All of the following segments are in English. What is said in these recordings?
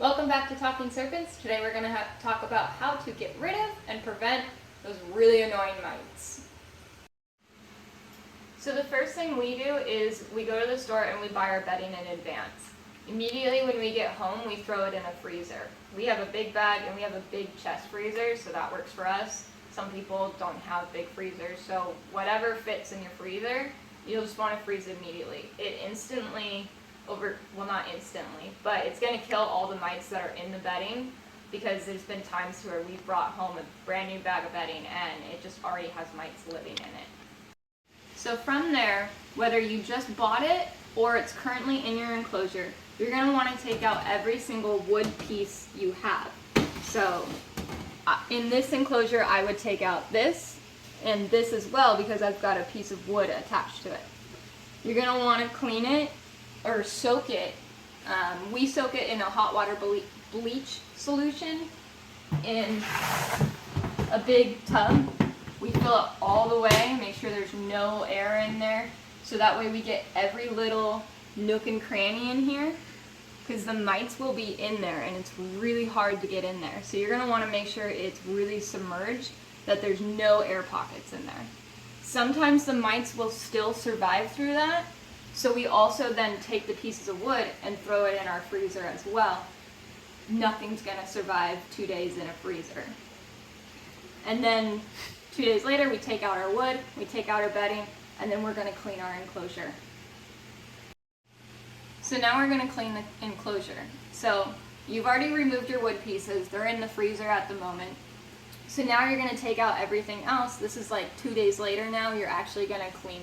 Welcome back to Talking Serpents. Today we're going to talk about how to get rid of and prevent those really annoying mites. So the first thing we do is we go to the store and we buy our bedding in advance. Immediately when we get home, we throw it in a freezer. We have a big bag and we have a big chest freezer, so that works for us. Some people don't have big freezers, so whatever fits in your freezer, you'll just want to freeze it immediately. It instantly not instantly, but it's going to kill all the mites that are in the bedding, because there's been times where we brought home a brand new bag of bedding and it just already has mites living in it. So from there, whether you just bought it or it's currently in your enclosure, you're going to want to take out every single wood piece you have. So in this enclosure, I would take out this and this as well, because I've got a piece of wood attached to it. You're going to want to clean it or soak it. We soak it in a hot water bleach solution in a big tub. We fill it all the way, make sure there's no air in there, so that way we get every little nook and cranny in here, because the mites will be in there and it's really hard to get in there. So you're going to want to make sure it's really submerged, that there's no air pockets in there. Sometimes the mites will still survive through that, so we also then take the pieces of wood and throw it in our freezer as well. Nothing's going to survive 2 days in a freezer. And then 2 days later, we take out our wood, we take out our bedding, and then we're going to clean our enclosure. So now we're going to clean the enclosure. So you've already removed your wood pieces. They're in the freezer at the moment. So now you're going to take out everything else. This is like 2 days later now. You're actually going to clean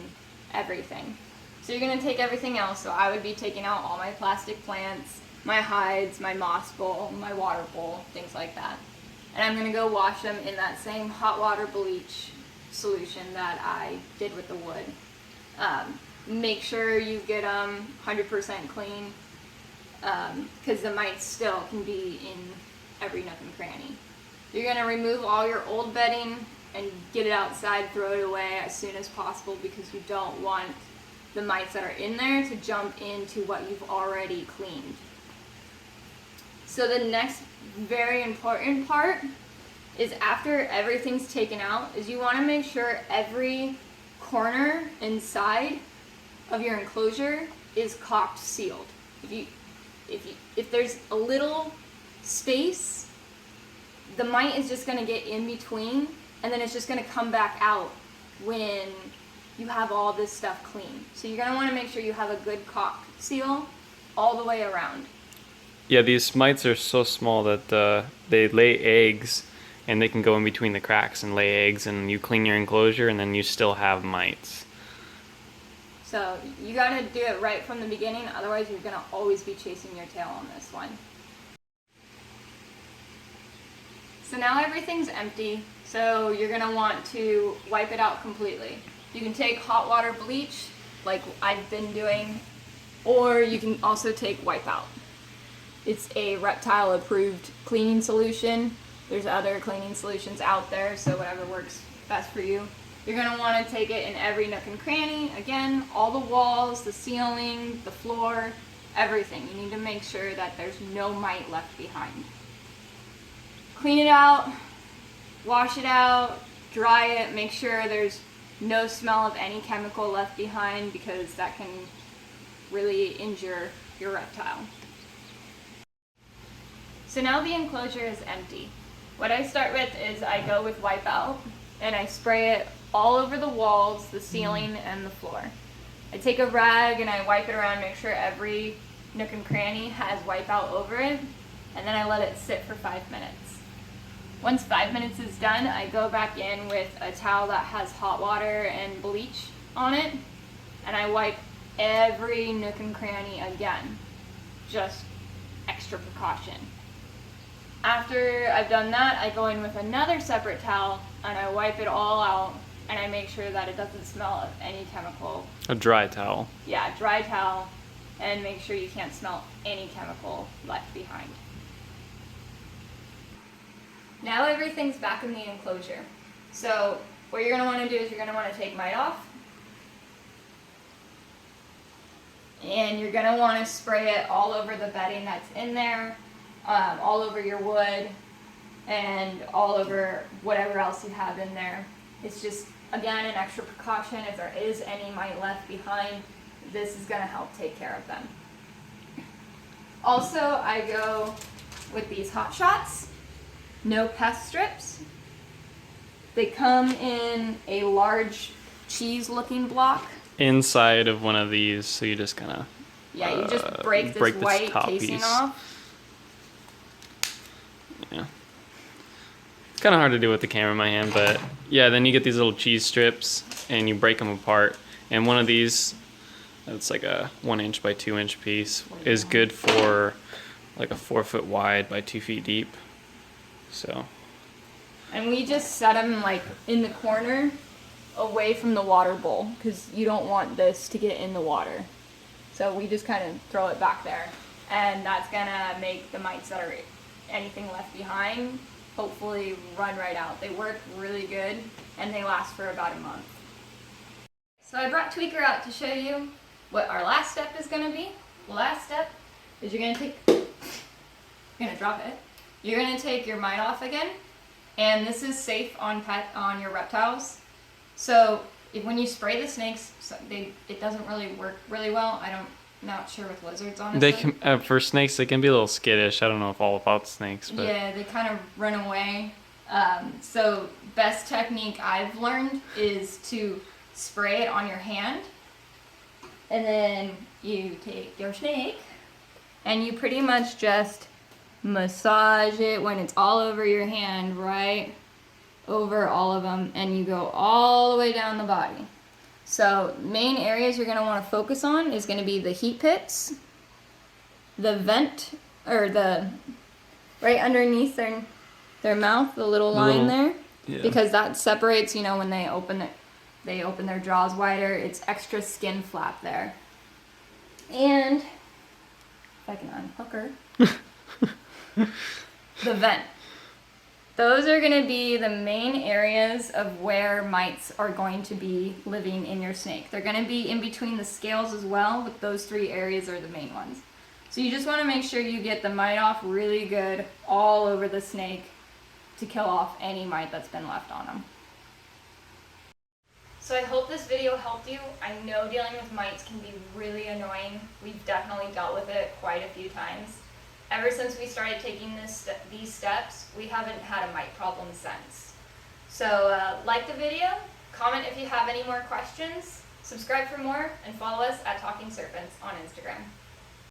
everything. So you're going to take everything else. So I would be taking out all my plastic plants, my hides, my moss bowl, my water bowl, things like that. And I'm going to go wash them in that same hot water bleach solution that I did with the wood. Make sure you get them 100% clean, because the mites still can be in every nook and cranny. You're going to remove all your old bedding and get it outside, throw it away as soon as possible, because you don't want the mites that are in there to jump into what you've already cleaned. So the next very important part is, after everything's taken out, is you want to make sure every corner inside of your enclosure is caulked sealed. If there's a little space, the mite is just going to get in between, and then it's just going to come back out when you have all this stuff clean. So you're going to want to make sure you have a good caulk seal all the way around. Yeah, these mites are so small that they lay eggs, and they can go in between the cracks and lay eggs, and you clean your enclosure and then you still have mites. So you got to do it right from the beginning, otherwise you're going to always be chasing your tail on this one. So now everything's empty, so you're going to want to wipe it out completely. You can take hot water bleach, like I've been doing, or you can also take Wipeout. It's a Reptile approved cleaning solution. There's other cleaning solutions out there, so whatever works best for you. You're going to want to take it in every nook and cranny. Again, all the walls, the ceiling, the floor, everything. You need to make sure that there's no mite left behind. Clean it out, wash it out, dry it, make sure there's no smell of any chemical left behind, because that can really injure your reptile. So now the enclosure is empty. What I start with is I go with Wipeout and I spray it all over the walls, the ceiling, and the floor. I take a rag and I wipe it around, make sure every nook and cranny has Wipeout over it, and then I let it sit for 5 minutes. Once 5 minutes is done, I go back in with a towel that has hot water and bleach on it, and I wipe every nook and cranny again, just extra precaution. After I've done that, I go in with another separate towel and I wipe it all out, and I make sure that it doesn't smell of any chemical. A dry towel. Yeah, dry towel, and make sure you can't smell any chemical left behind. Now everything's back in the enclosure. So what you're going to want to do is you're going to want to take mite off. And you're going to want to spray it all over the bedding that's in there. all over your wood and all over whatever else you have in there. It's just, again, an extra precaution. If there is any mite left behind, this is gonna help take care of them. Also, I go with these Hot Shots, no pest strips. They come in a large cheese-looking block. Inside of one of these, so you just kind of Yeah, you just break this white top casing piece off. Yeah. It's kind of hard to do with the camera in my hand, but yeah, then you get these little cheese strips and you break them apart. And one of these, that's like a 1 inch by 2 inch piece, is good for like a 4 foot wide by 2 feet deep. So. And we just set them like in the corner away from the water bowl because you don't want this to get in the water. So we just kind of throw it back there, and that's gonna make the mites that are anything left behind hopefully run right out. They work really good and they last for about a month. So I brought Tweaker out to show you what our last step is gonna be. The last step is you're gonna drop it. You're gonna take your mite off again, and this is safe on your reptiles. So when you spray the snakes, it doesn't really work really well. Not sure with lizards, honestly. They can, for snakes, they can be a little skittish. I don't know if all about snakes, but yeah, they kind of run away. So best technique I've learned is to spray it on your hand, and then you take your snake and you pretty much just massage it when it's all over your hand, right over all of them, and you go all the way down the body. So main areas you're going to want to focus on is going to be the heat pits, the vent, or the right underneath their mouth, the little line there, because that separates, you know, when they open their jaws wider, it's extra skin flap there. And if I can unhook her, the vent. Those are going to be the main areas of where mites are going to be living in your snake. They're going to be in between the scales as well, but those 3 areas are the main ones. So you just want to make sure you get the mite off really good all over the snake to kill off any mite that's been left on them. So I hope this video helped you. I know dealing with mites can be really annoying. We've definitely dealt with it quite a few times. Ever since we started taking these steps, we haven't had a mite problem since. So like the video, comment if you have any more questions, subscribe for more, and follow us at Talking Serpents on Instagram.